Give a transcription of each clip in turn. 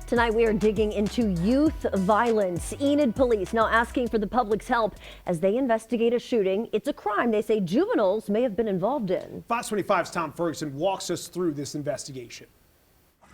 Tonight we are digging into youth violence. Enid police now asking for the public's help as they investigate a shooting. It's a crime they say juveniles may have been involved in. Fox 25's Tom Ferguson walks us through this investigation.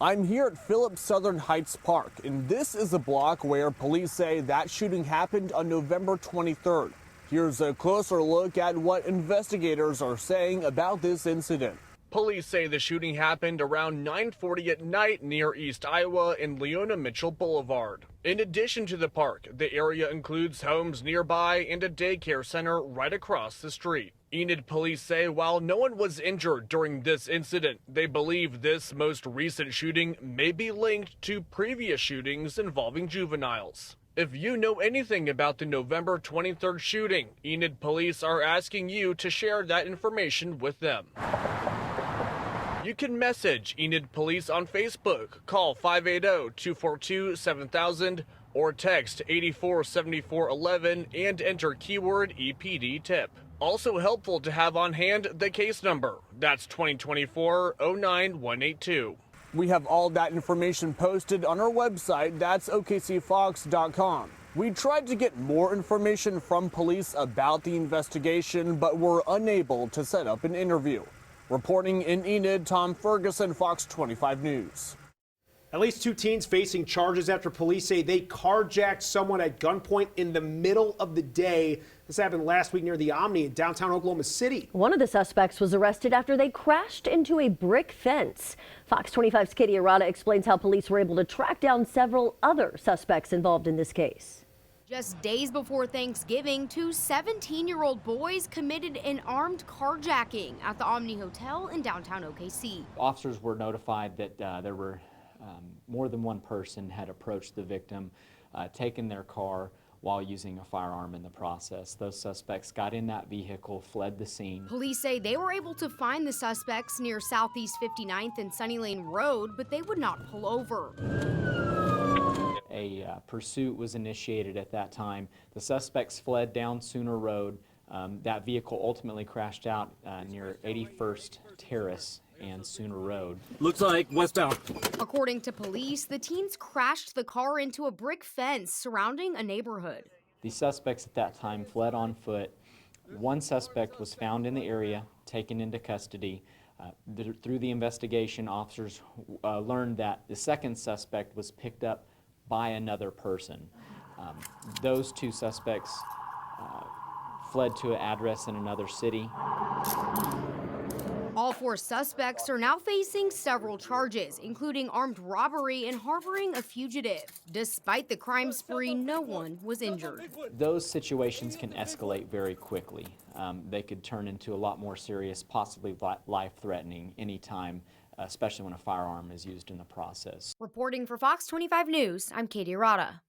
I'm here at Phillips Southern Heights Park, and this is a block where police say that shooting happened on November 23rd. Here's a closer look at what investigators are saying about this incident. Police say the shooting happened around 9:40 at night near East Iowa and Leona Mitchell Boulevard. In addition to the park, the area includes homes nearby and a daycare center right across the street. Enid police say while no one was injured during this incident, they believe this most recent shooting may be linked to previous shootings involving juveniles. If you know anything about the November 23rd shooting, Enid police are asking you to share that information with them. You can message Enid Police on Facebook, call 580-242-7000, or text 847411 and enter keyword EPD tip. Also helpful to have on hand the case number. That's 2024-09182. We have all that information posted on our website. That's okcfox.com. We tried to get more information from police about the investigation, but were unable to set up an interview. Reporting in Enid, Tom Ferguson, Fox 25 News. At least 2 teens facing charges after police say they carjacked someone at gunpoint in the middle of the day. This happened last week near the Omni in downtown Oklahoma City. One of the suspects was arrested after they crashed into a brick fence. Fox 25's Katie Arata explains how police were able to track down several other suspects involved in this case. Just days before Thanksgiving, 2 17-year-old boys committed an armed carjacking at the Omni Hotel in downtown OKC. Officers were notified that there were more than one person had approached the victim, taken their car while using a firearm in the process. Those suspects got in that vehicle, fled the scene. Police say they were able to find the suspects near Southeast 59th and Sunny Lane Road, but they would not pull over. A pursuit was initiated at that time. The suspects fled down Sooner Road. That vehicle ultimately crashed out near 81st Terrace and Sooner Road. Looks like westbound. According to police, the teens crashed the car into a brick fence surrounding a neighborhood. The suspects at that time fled on foot. One suspect was found in the area, taken into custody. Through the investigation, officers learned that the second suspect was picked up by another person. Those 2 suspects fled to an address in another city. All 4 suspects are now facing several charges, including armed robbery and harboring a fugitive. Despite the crime spree, no one was injured. Those situations can escalate very quickly. They could turn into a lot more serious, possibly life-threatening anytime, especially when a firearm is used in the process. Reporting for Fox 25 News, I'm Katie Arata.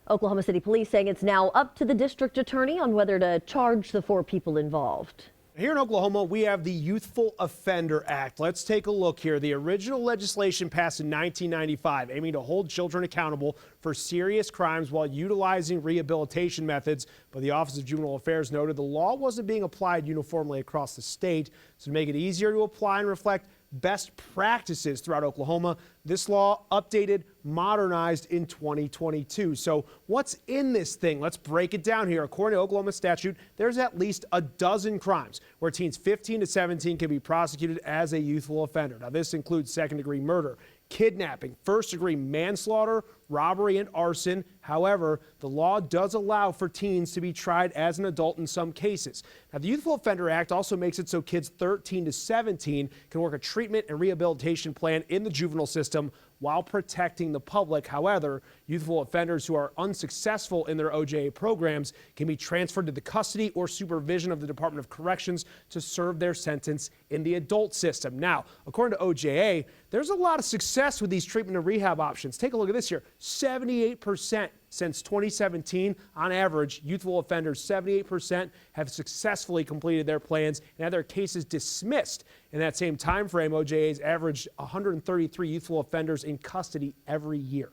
Oklahoma City Police saying it's now up to the district attorney on whether to charge the 4 people involved. Here in Oklahoma, we have the Youthful Offender Act. Let's take a look here. The original legislation passed in 1995, aiming to hold children accountable for serious crimes while utilizing rehabilitation methods. But the Office of Juvenile Affairs noted the law wasn't being applied uniformly across the state. So to make it easier to apply and reflect best practices throughout Oklahoma, this law updated, modernized in 2022. So what's in this thing? Let's break it down here. According to Oklahoma statute, there's at least a dozen crimes where teens 15 to 17 can be prosecuted as a youthful offender. Now, this includes second-degree murder, kidnapping, first-degree manslaughter, robbery, and arson. However, the law does allow for teens to be tried as an adult in some cases. Now, the Youthful Offender Act also makes it so kids 13 to 17 can work a treatment and rehabilitation plan in the juvenile system while protecting the public. However, youthful offenders who are unsuccessful in their OJA programs can be transferred to the custody or supervision of the Department of Corrections to serve their sentence in the adult system. Now, according to OJA, there's a lot of success with these treatment and rehab options. Take a look at this here. 78% since 2017, on average, youthful offenders, 78% have successfully completed their plans and had their cases dismissed. In that same time frame, OJA's averaged 133 youthful offenders in custody every year.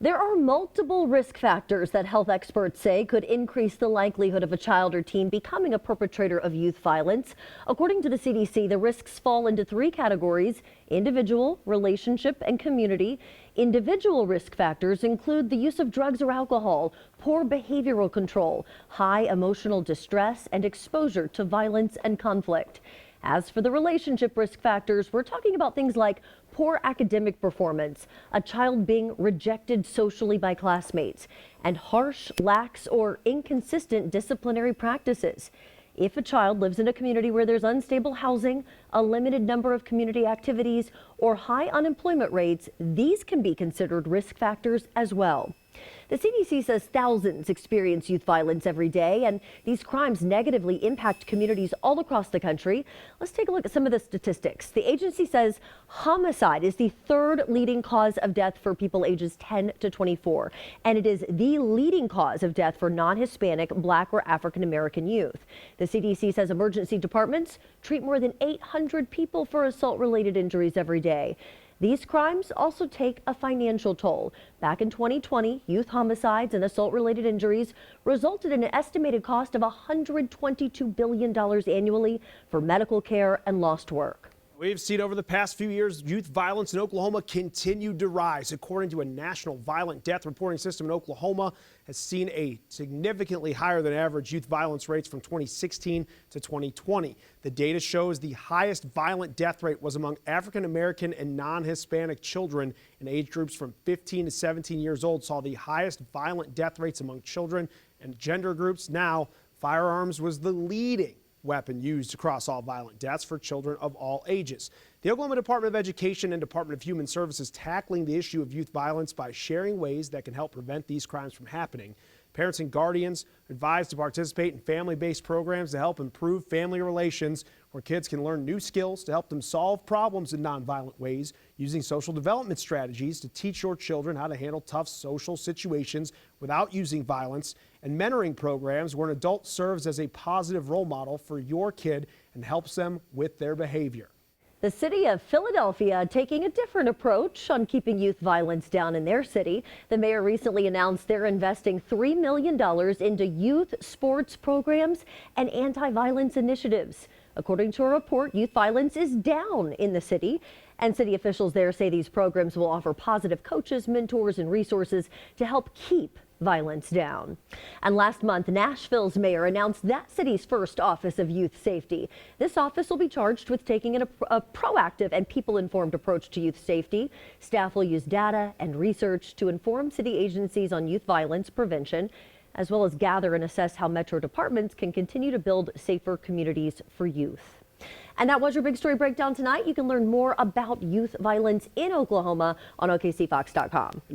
There are multiple risk factors that health experts say could increase the likelihood of a child or teen becoming a perpetrator of youth violence. According to the CDC, the risks fall into three categories: individual, relationship, and community. Individual risk factors include the use of drugs or alcohol, poor behavioral control, high emotional distress, and exposure to violence and conflict. As for the relationship risk factors, we're talking about things like poor academic performance, a child being rejected socially by classmates, and harsh, lax, or inconsistent disciplinary practices. If a child lives in a community where there's unstable housing, a limited number of community activities, or high unemployment rates, these can be considered risk factors as well. The CDC says thousands experience youth violence every day, and these crimes negatively impact communities all across the country. Let's take a look at some of the statistics. The agency says homicide is the third leading cause of death for people ages 10 to 24, and it is the leading cause of death for non-Hispanic, Black, or African American youth. The CDC says emergency departments treat more than 800 people for assault-related injuries every day. These crimes also take a financial toll. Back in 2020, youth homicides and assault-related injuries resulted in an estimated cost of $122 billion annually for medical care and lost work. We've seen over the past few years, youth violence in Oklahoma continued to rise. According to a national violent death reporting system in Oklahoma, has seen a significantly higher than average youth violence rates from 2016 to 2020. The data shows the highest violent death rate was among African American and non-Hispanic children in age groups from 15 to 17 years old, saw the highest violent death rates among children and gender groups. Now, firearms was the leading weapon used across all violent deaths for children of all ages. The Oklahoma Department of Education and Department of Human Services tackling the issue of youth violence by sharing ways that can help prevent these crimes from happening. Parents and guardians advised to participate in family-based programs to help improve family relations, where kids can learn new skills to help them solve problems in nonviolent ways, using social development strategies to teach your children how to handle tough social situations without using violence, and mentoring programs where an adult serves as a positive role model for your kid and helps them with their behavior. The city of Philadelphia taking a different approach on keeping youth violence down in their city. The mayor recently announced they're investing $3 million into youth sports programs and anti-violence initiatives. According to a report, youth violence is down in the city, and city officials there say these programs will offer positive coaches, mentors, and resources to help keep violence down. And last month, Nashville's mayor announced that city's first Office of Youth Safety. This office will be charged with taking a proactive and people-informed approach to youth safety. Staff will use data and research to inform city agencies on youth violence prevention, as well as gather and assess how metro departments can continue to build safer communities for youth. And that was your Big Story Breakdown tonight. You can learn more about youth violence in Oklahoma on OKCFox.com.